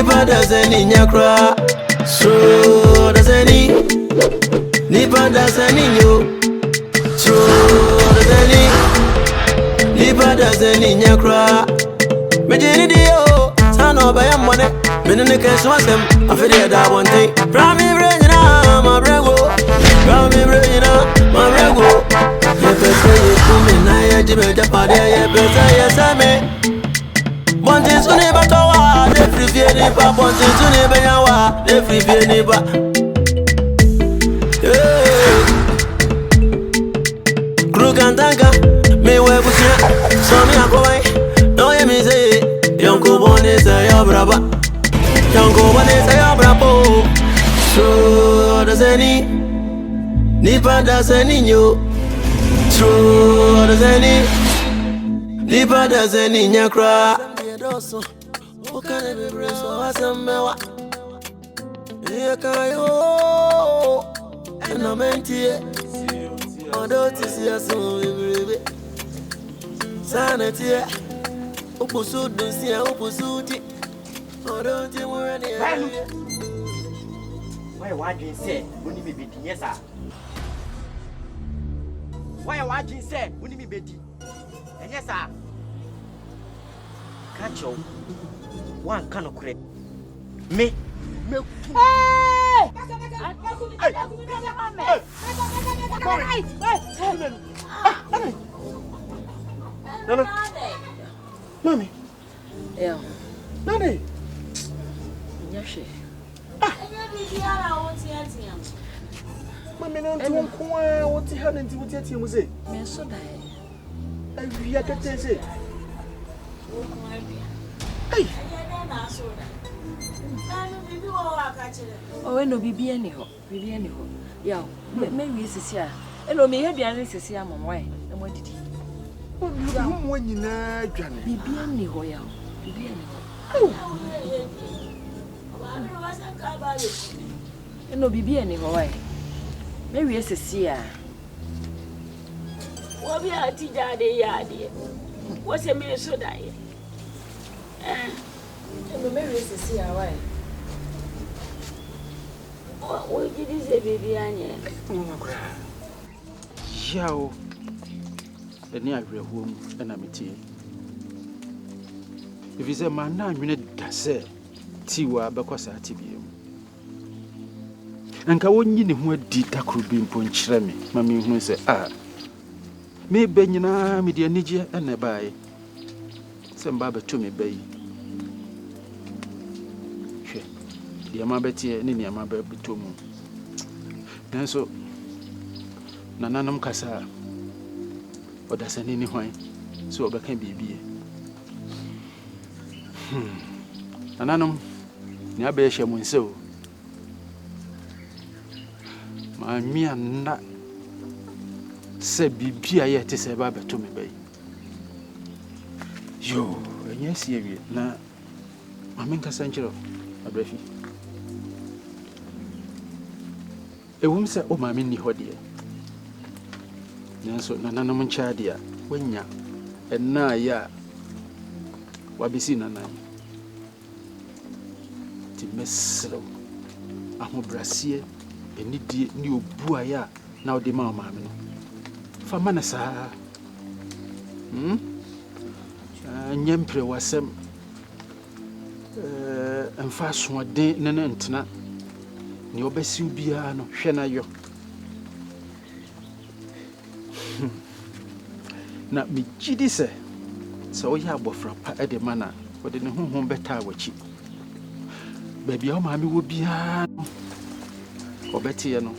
Nipa doesn't in your cry. So doesn't he? Nipa doesn't in you. So doesn't he? Nipa doesn't in your cry. Majini dio, son of a money. Minute cash was him. I feel that one thing. Prami brain, my brego. Prami brain, my brego. If I say you come in, I jibber the party. If I say yes, I may. One thing to never tower, the free neighbor. One thing to never yawa, the free neighbor. Crook and tanker, me wear bushia. So me a go away. No, you me say, young Cobon is a your brother. Young Cobon is a your brother. So does any Nipa does any you? So does any Nipa does any in your cry? What can it be? So I some mewa. Here can you? And I'm empty. I don't see us so baby. Sanity. Opusu don't see a opusuti. I don't think we're any. Why you say when you be yes sir? Why you say when you be and yes sir? Catch you. One can of creep. Me. Hey! Mommy. Yeah. Mommy. Yes. Mommy, don't come. What's happening to what you say? Me so die. I can't say. Hey. Oh, no, be anyhow. Be anyhow. Yeah. Maybe it's here. And me have been this here, my way. And what did he? When you know, Johnny. Be anyhow. Yeah. Be anyhow. And no, be anyhow. Maybe it's here. What be a teacher, dear? What's a man so die? And maybe it's here, why? What did you say, baby? Yao, the near home, and I'm a tea. If it's a man, 9 minutes, that's it. Tiwa, because I TV. And Kawoni, who did that could be in Ponchremi, Mammy, who said, ah, may Benina, media Niger, and a buy. Some barber to me, bay. The Amabeti, Nini Amabe Bitumu. Then so Nananum Casa, or does any wine, so I can be. Nananum, Nabe Shamun so. My mere not said be yet is a barber to me, bay. Yo, yes, you now. Maminka Sancho, a breathy. A woman said, oh, my mini hodia. Nanso, Nananum Chadia, when ya, and na ya, Wabisina nine. Timeslo, Amo Brassier, and Nidi new Buaya, now the mamma. For Manasa, Nyempre was some and fast one day, Nanantana. Ni obesi ubia no hwe na yo na me gidi se o ya abofra pa e de mana o de ne honhom beta awachi ba bia o ma me wo bia no obeti ye no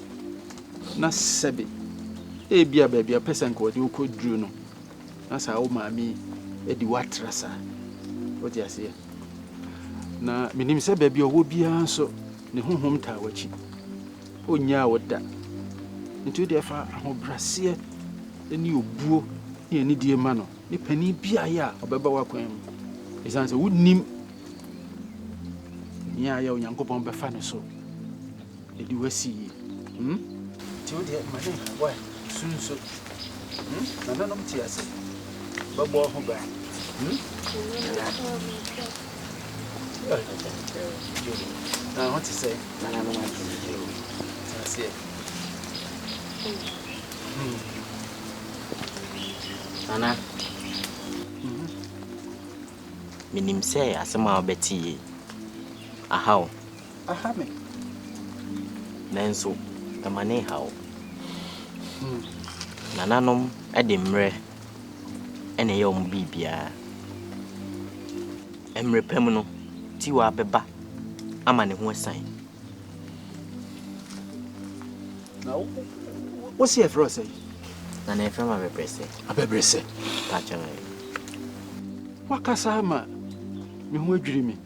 na sebe e bia ba bia person ko de ko duru no na sa o ma me e di watrasa o ti ase na minim se ba bia o wo bia so ne honhom ta wachi onya woda nti de fa ahobrase eni obuo ne ani die ma no ne pani bia ya obeba wakwan esan se wonim nya ya onyankopon be fa ne so edi wasi ti o de ma ne wa sunso na no mti ase babo ho ba What to say? Nana. Minim say asema obeti ahaw. Ahame. Nanso tamane haw. Nananom ede mre ene ye om bibia. Emre pem no ti wa beba ama ne ho asan. Now, what's here for us? Na na efema bebrese. Abebrese. Pacha. Wakasa ama me ho adwiri me.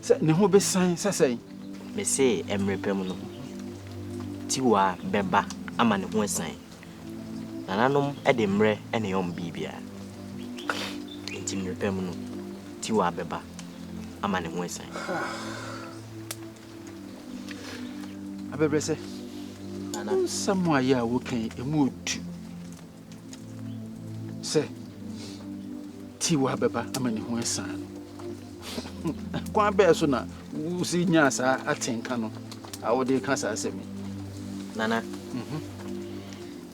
Se ne ho besan sasai. Me say emre pem no ti wa beba ama ne ho asan. Nananom ede mre ene ye om bibia. Enti mre pem no ti wa beba ama ne ho asan. Abebrese. Nana samwa ya wokan emu odu. Se ti wa beba ama ne ho asan. Kwa be so na usi nya sa atenka no awode ka sa asemi. Nana.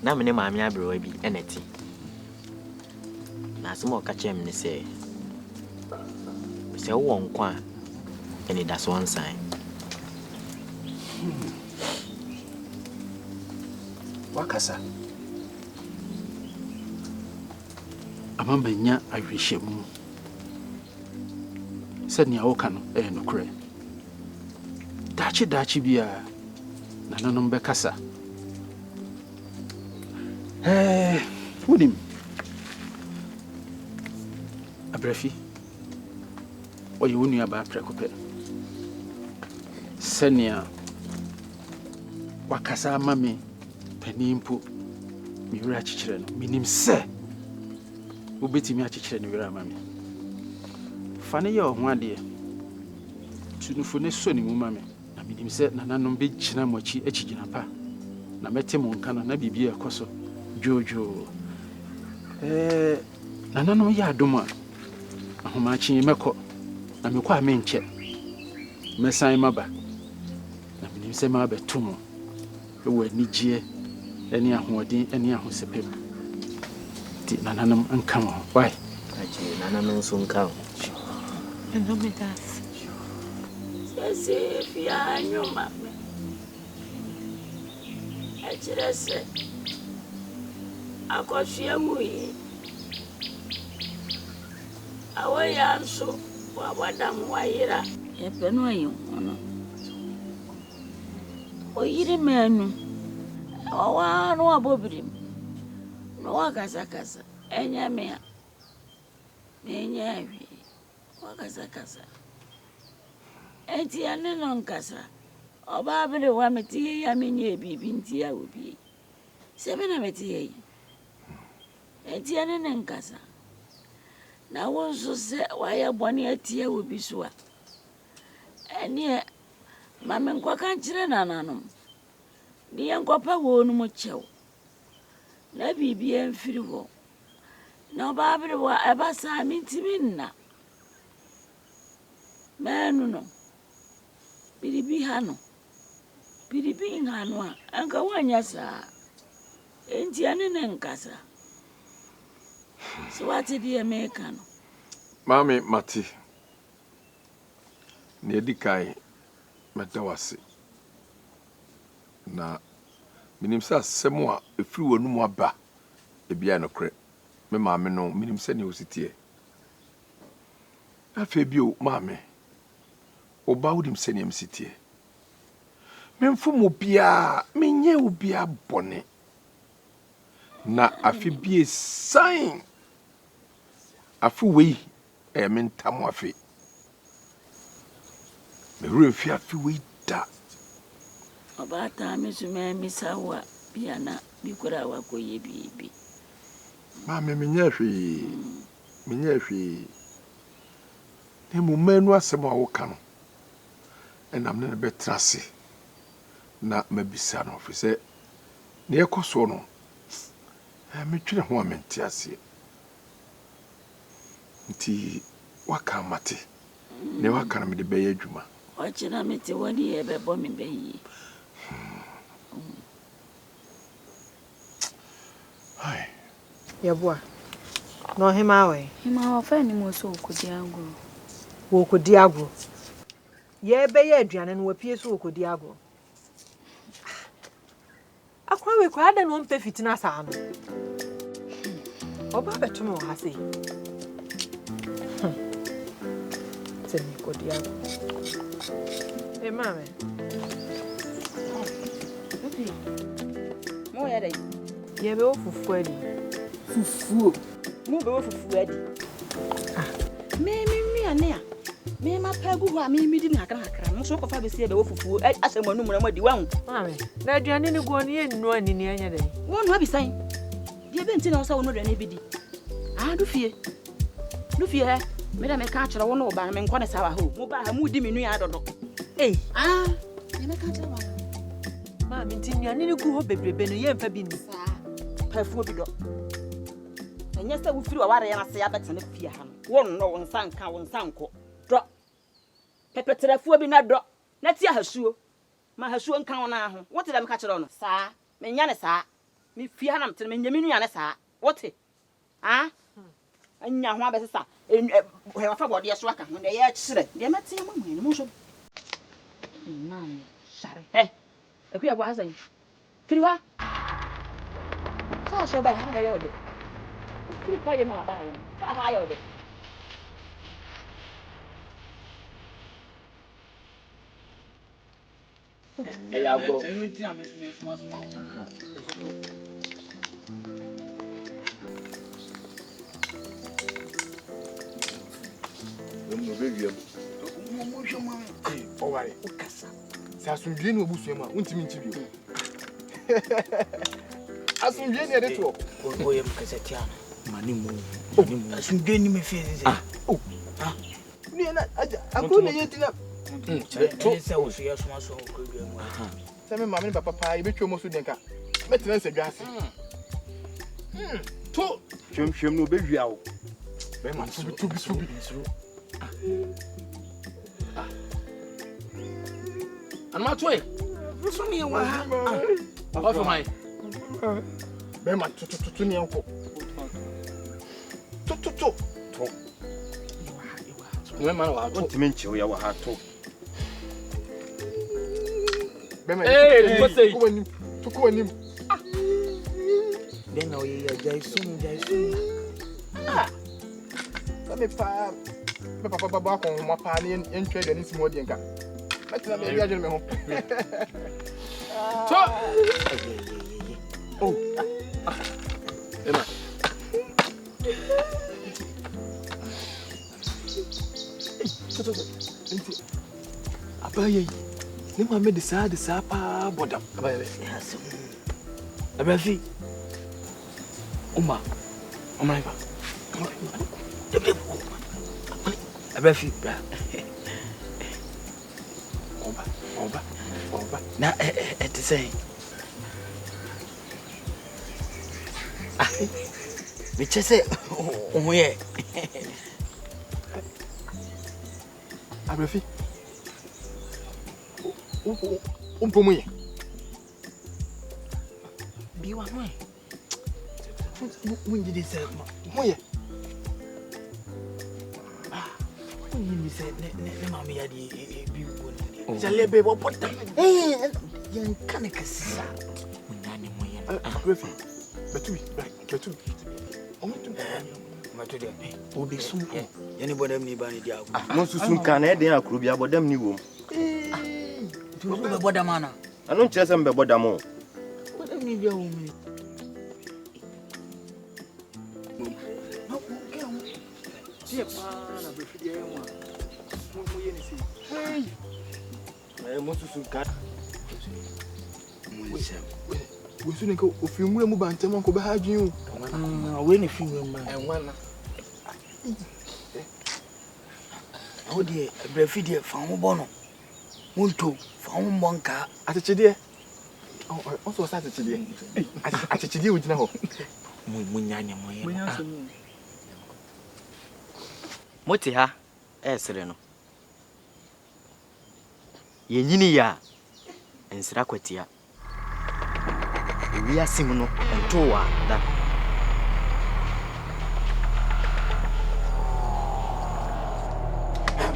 Na me ne maame abrewa bi eneti. Na asemo ka chem ne se wo nkwa eni da so ansan. Wakasa amamanya ahwehemu sɛnea woka no ɛyɛ nokorɛ daakye bia nananom bɛkasa wonim abrafi ɔyɛ wo nuabaa prɛko pɛ sɛnea wakasa ama me panimpo me wura akyekyerɛ no menim sɛ wobɛtumi akyekyerɛ ne wura ama me fa ne yɛ ɔho adeɛ tunufo ne sɔ ne mu ma me na menim sɛ nananom bɛgyina mo akyi akyigyina pa na mɛte mo nka no na biribi ɛkɔ so dwoodwoo nananom yɛ adom a ahomakye mɛkɔ na mekɔ a menkyɛ mɛsan maba na menim sɛ mabɛto mo ɛwɔ anigyeɛ ɛne ahoɔden ɛne ahosɛpɛ mu nti nananom nka mo why Nananom so nka wo. Eno me das. Sese fia nyoma me. Echirese. Akohwe wuyi. Awaya nso wa wadam wayira. Epe no ayi ono. Oyiri manu. Owa no abobirim. No wakasa enya me. Enya wi. Wakasa. Enti ane no nkasa. Oba abere wa meti ya menye bibi nti ya obi. Sebe na meti yi. Enti ane ne nkasa. Na wonso se wa ya boni atie obi so a. Ene mame nkwaka nkyere nananom. Ni enkopa wo nu mo chew. Na bibi emfiri ho. Na oba abere wa eba sa mintimi nna. Manu no. Biribi hano a anka wanya saa enti ane ne nkasa so wate die meka no Mami mati ne dikai medawase na minim sa asɛm a efiri wonu mu aba ebia no kre me maame no minim sɛ ne ositie afa bi o maame oba wudim sɛ ne msitie memfu mo bia menye obia bɔne na afi bie sign afi wei mentam afi me remfi afi wei da oba ta me so me misawa bia na bikura wakoye bibi ma me menye hwe ne mo manu asɛm a wo ka no enam ne betrase na mabisa no fi sɛ ne ekoso no metwene ho amenti ase nti waka mate ne waka na me de beye adwuma Ochina mete wani ebe bo me beyi. Hai Yeboa. No hima we. Hima wa fa ni mo so okodi agro. Wo okodi agro. Ye be ye aduane no wapie so okodi agro. Akwa we kwa da no mpe fitina saa no. Oba betum wo ha sei. Temi okodi agro. Eh mame. Mo ya dai. Ye be ofufu ali. Fufu. Mo be ofufu adi. Me ane a. Me ma pagu ho a me di na akra. Mo so ko fa be se be ofufu asemanu mu na mo di wa hu. Mame, na aduane ni go ne ennu ani ni anya dai. Wo no abisan. Die be nti na wo sa wo no aduane bi di. Ah du fie. Du fie he. Me da me ka akere wo no ba me nkɔ ne sa wa ho. Mo ba ha mu di me nu ya dodo. Eh, Ah, me ka akere wa. mame nti nnuane ni gu ho bebrebe no ye mfa bi ni. Pafuo bi do. Enye se wo firi wa ware ya na se ya betene fie ha no. Wo no wo nsa nka wo nsa nko. Do. Pepeterefuo bi na do. Na ti ahasuo. Ma hasuo nka wo na ho. Wo te da me ka kire no. Saa. Me nya ne saa. Me fie ha na mtene me nya me nua ne saa. Wo te. Ah? Anya ho abesesa. He wa fa bode so aka ho. De ye kire. De mate ya mamu ni mo so. Nani. Sare. Hey. Ekuya bo hasan. Firi wa. So ba ha ya yode. Firi pa ye ma ba ya. Fa ha ya yode. Ya go. no bewie Mo hwe mo. o ware Ukasa. sa asundwe no obusu ma untimi nti bi asundwe ne de to O yem kaseti ana. Mani mo. Asundwe ni me fi ze. ni na akro na yeti na To se wo so ya soma so ko gbe mo. se me mama ni papa pa ibetwa mo so denka metena nse dwase to hwem no bewie awo be ma tubi anma toy so me wa off my be ma tutu ni enko to no man wa to ntimi nche wo ya wa ha to be ma Hey, ko wanim Den na o ye jai sum. me pa me papa ba ko ma pa ni entwe de ni simo de nka metena me wiaje me ho to oh ema enti abaye ni ma me de sa pa bodam abaye Yes. Abafi. Uma ba. Abafi bra. Oba. Na te say. Me chese o ye. Abafi. Umpomo ye. Biwa no e. Munji de say Mo ye. Munji say ne mama ya di bi ko ni. Za lebe bo pota. Yan kan kasa. Munyane mo ye. Abafi. Betu. Mato de. Obi sum ko. Yani bodam ni ba ni dia ko. mo susun kan na e den akuru bia bodam ni wom Tu be bodam ana. ano nche se mbe bodam o Bodam ni dia o mi. Tie pa na befi de enwa. Mo ye ni si. mo susun kan We su ne ko ofimure mu ba ntem ko be ha dwen o. We ni fi mba. Enwa na. O de brefi de fa ho bo no. Munto fa ho mbonka. Atechede. O so sa atechede. Atechede o gina ho. Munyane mo ye. Moti ha esere no. Yenyini ya ensira kwatia. Ewi asim no entowa da.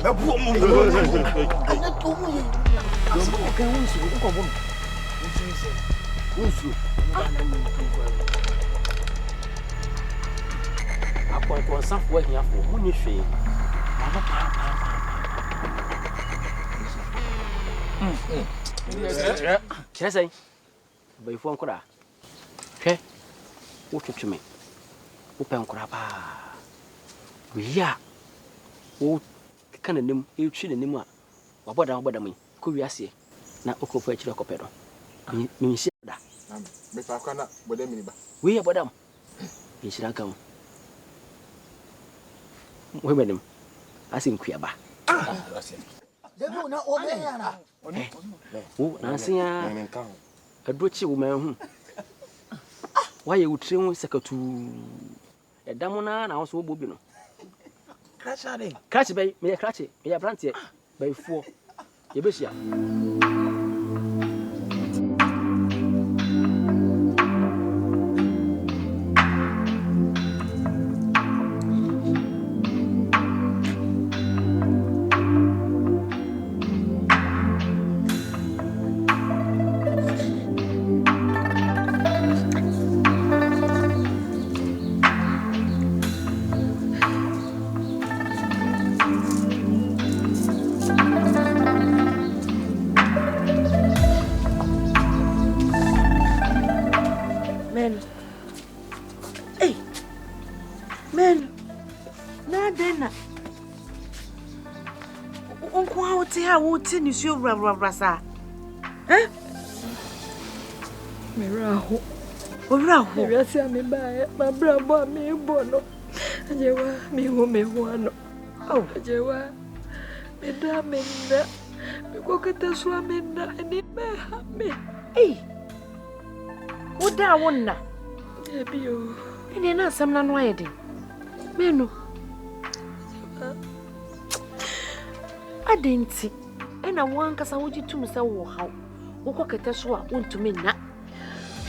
Babu mo. Akon sanfo ahiafo mu ni hwe. Kyerɛ bayifo nkora hwɛ wotwetwe me wopɛ nkora paa wiya wo ka nanim etwi nanim a wabɔda mu kɔ wiase na okofo akyire kɔpɛ do minhyia da me fa kwa na boda mini ba wiya bɔdam minhyira ka mu wo benim asin kuaba Debu na o me yana. Wo na asia adrochi wo man hu waye wutire hu sakatu edam na wo so wo bobi no krache bay me krache me ya brante bay fuo ye behia Ni sio brasa. Miraho. Miraho. Mirasi amebaya. Mabrabo amebono. Ajewa mihuano. Oh, ajewa. Meda menda. Mikokata swa menda ni me. Oda wonna. Ebio. Ene na samna no ayede. Menu. Adenti. Ena wankasa woji tum se wo haw wo kokete so a wontumi na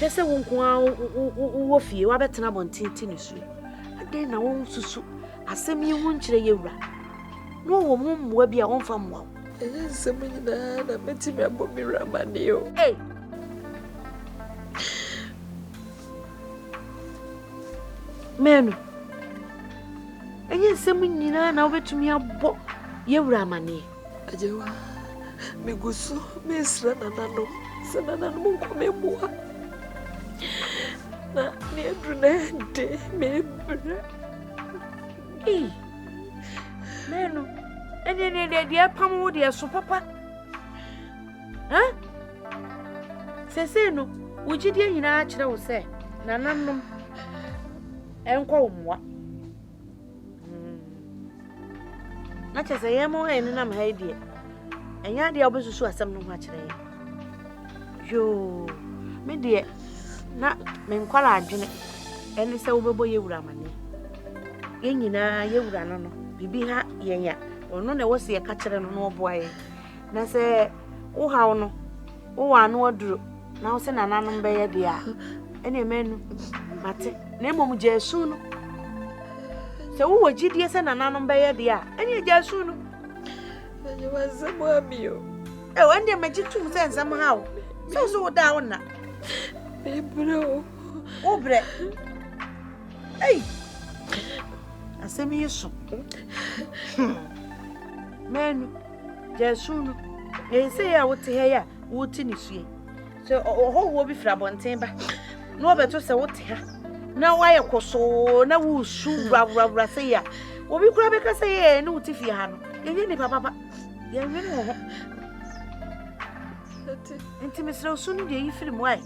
hwe se wo nko a wo fie wa betena bontinti ne su ade na wo susu asem yi wo nkire yewura no wo mo mmoa bi a wo mfa mmoa ensem nyina na metimi abomira mane o menu enye ensem nyina na wo betumi abo yewura mane ajewa Migusu, mesra nanano, sananano komebua. Na niedrunende, mebra. Menu, ene dia pamu dia so papa. Ha? Sese no, ujidie nyina akire wo se, nananom enkwa wo moa. Na chese yemo ene na mhaidie. Enya dia obesusu asem no ho akire yo me de na me nkwala adwene ene se wobebo yewura mane yenyina yewura no bibi ha yenya ono na wose ye ka kire no no oboaye na se wo hawo no wo wa no aduro na wo se nananom be ye dia ene menu mate na emom jesu no se wo wagidie se nananom be ye dia ene jesu no ajewa zamo amio wande majitum se nsam hawo so da wona bro obre asemi yeso menu jesu no yese ya wote he ya wote ni sue so ho wo bi fra bonten ba na obeto se wote ha na waye koso na wo su bra se ya obi kura be ka se ye na wote fie ha no yenye ni papa yenye no ho Inti misra sunu de yi film wai.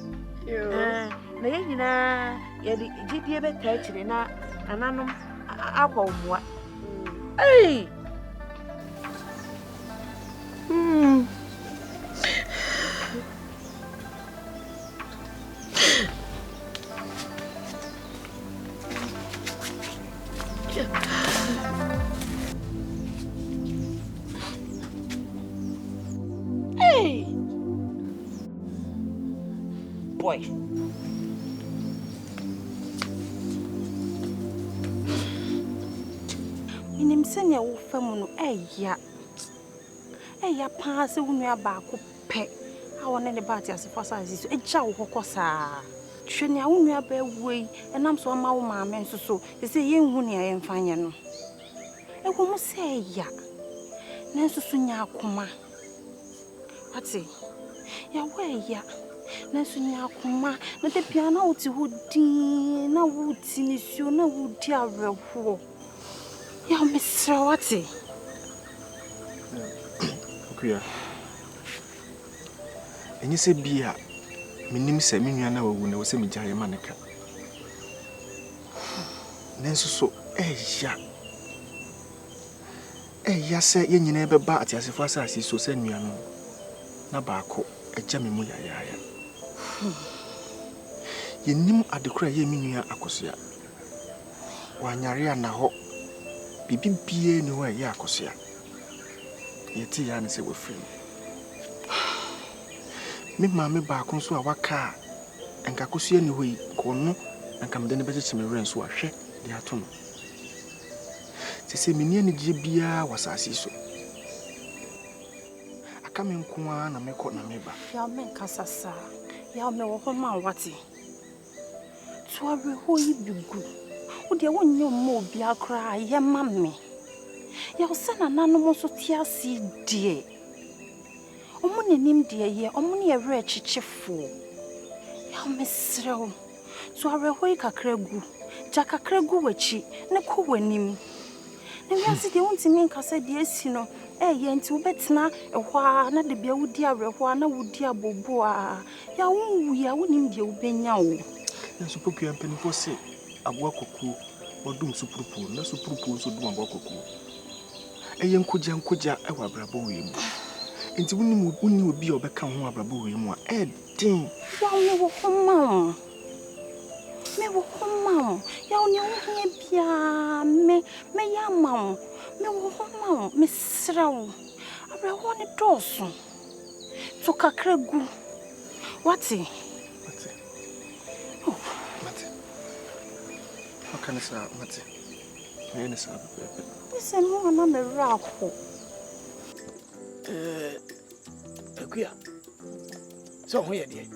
Na ye nyina ye di gidie be ta kire na ananom akwa omwa. boy. Minim senya wo fam no eya pa se wo nua ba ko pe a wona ne ba ti asefo asase so eja wo kokosa hwene a wo nua ba wei enam so ma wo maame nso so se ye nhu ne ye mfanye no e ko mu se eya na nso so nya akoma ati ya wo eya na nso nya akoma na de bia na wo ti hodin na wo ti ni suo na wo di awerɛhoɔ ya mesra wate Kuya. Enyi se bia menim se me nua na wawu na wo se me gyaye maneka. Nenso so eya se ye nyina beba atiasefo asase so se nua no na baako agya me mu yayaya. Yenim adekora ye me nua akosua. Wanyare ana ho bibi bie ni ho ye akosua. Yeti ya ne se wafiri. Me maame baako so a waka enka kosua ni hoyi kono enka mede ne beche me ren so ahwe de ato no. Se meni ani gye bia wasase so. Aka me nkoa na mekọ na meba. Ya men kasasa. Ya me wo ma wate. Tuare hoyi bigu. Wo de wonye mo bia kra ye mamme. Ya usana nanom so tiasi die. Omo nenim die ye, omo ne yere chichefo. Ya mesrew. So arehoi kakragu. Ja kakragu wachi, ne ko wanim. Ne wiase de wontimi nkasa de asi no, ye nti wo betena ehwa na de bia wudi arehwa na wudi abobo a. Ya wonwu ya wonim de wo benya wo. Nso pokua mpanifo se aboa koku, odum supurupu, na supurupu nso dum aboa koku. Eye nkogya ewa abrabo wemu. Enti woni obi obeka ho abrabo wemu a edin. Ya woni wo homa. Me wo homa. Ya woni wo hia bia me ya ma. Me wo homa. Me srawo. Abrabo ne doso. To kakragu. Wati? Oh, Mate. How can I say Mate? Me ne sa pepe. Ese mo na me rako. Akuya. So ho ye de.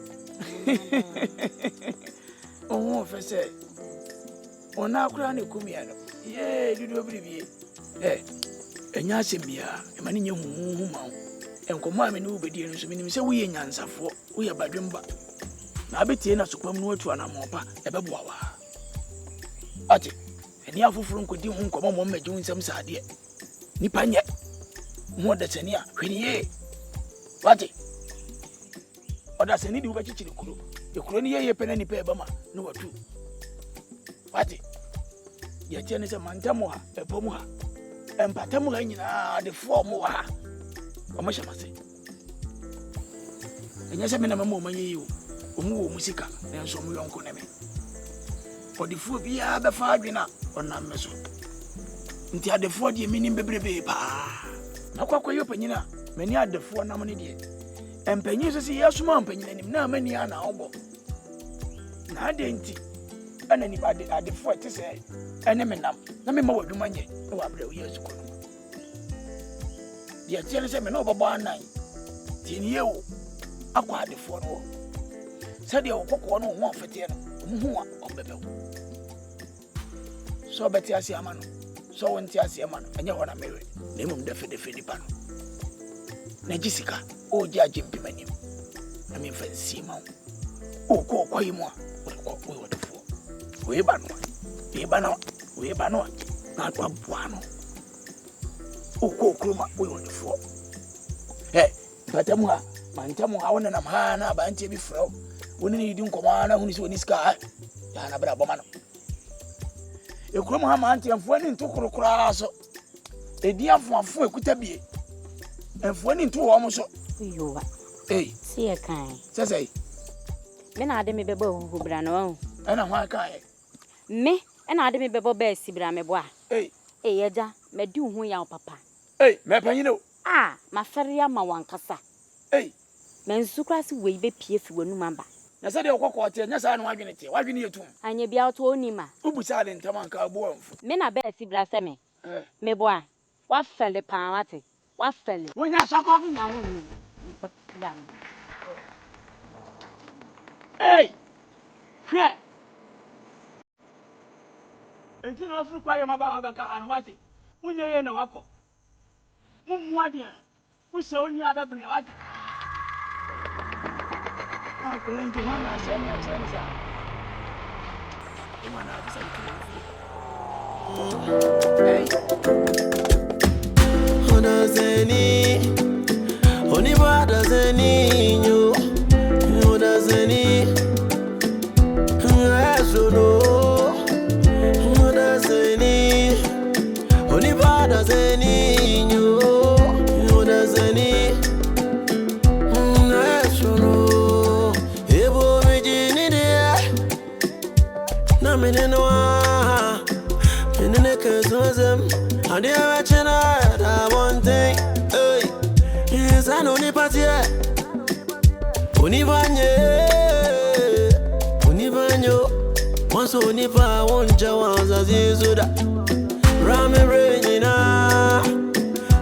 Oh, fese. Ona akura ne kumia no. Ye, dudu obiribie. Enya asembia, e mani nye huhu ma ho. Enkomo ame ne ubedie no so minim se wo ye nyansafo, wo ye badwemba. Na abetie na sopam no atu anamopa, ebeboa wa. Ati, eni afufuru nkodi hu nkomo mo magi nsam saade. Nipa nye. Mo da tani a hweni ye. Wati. Oda sani di ubachichiri kuro. Ekuro ni ye pena nipa ebama no watu. Wati. Ya tiene se mantamu ha, ebomu ha. Empatamu ha nyina de form ha. Omo shamase. Enya se me na mama omanyi yi o. Omu wo musika na nso mu yonko ne me. Odifu bia be fa adwena onam me so. Nti adefo de minim bebrebe pa. Na kwakwa yo panyina, mani adefo nam ne de. Empanyi so si yasuma empanyina nim na mani ana obo. Na ade nti ana ni ba de adefo te se ene menam. Na me ma wadwuma nye na wa bra wo yesu ko. Dia tiene se me no baba anan. Tieni ye wo akwa adefo no. Sadia wo kokko no wo afete no. Hu a obebe wo. So beti asi amano. So wonti asi amano. Anya hona mewe. Na emum defe nipa no. Na jisika o ji ajimpi manim. Na me fansi ma wo. O ko kwayi mu a wo wodefo. We ba no. Na to aboa no. O ko kroma wo wodefo. Batamu ha, mantamu ha wona na ma na ba ntie bi frɛ. Woni ni di nkoma na huni so ni ska. Ya na bra boma no. Ekrom ha ma ntie mfo ni ntokorokora so. Edi afoafo ekuta bie. Mfo ni nto wo mo so. Yowa. Si e kan. Sesei. Me na ade me bebo hu bra no hu. Ana ho kan. Me na ade me bebo ba si bra me bo a. Eja, me di hu ya papa. Me panyino. Ma fere ya ma wankasa. Me nsukra si we be pie fi wanu mamba. Na said, your court, yes, I know why you to. I need be out to Nima. Who was silent, Tamanka, born. Men are better, Brasame. Me boy, what fell the party? What fell? When I saw coffee now. Hey! Yeah! And you know, require my baba and what it. When you're in a wako. What dear? Who saw you other than what? I'm going to one last And the watching I one thing, hey, yes, I know the party. Univanyo, once Univa won't jawaz as is with that. Rame Regina,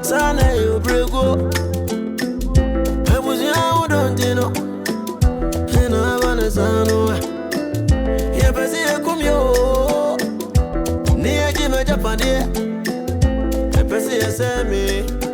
Sana, you brego. I was young, don't you know? And I want to say, yeah, but see, I come yo. Near Jimmy Japan, dear. Say me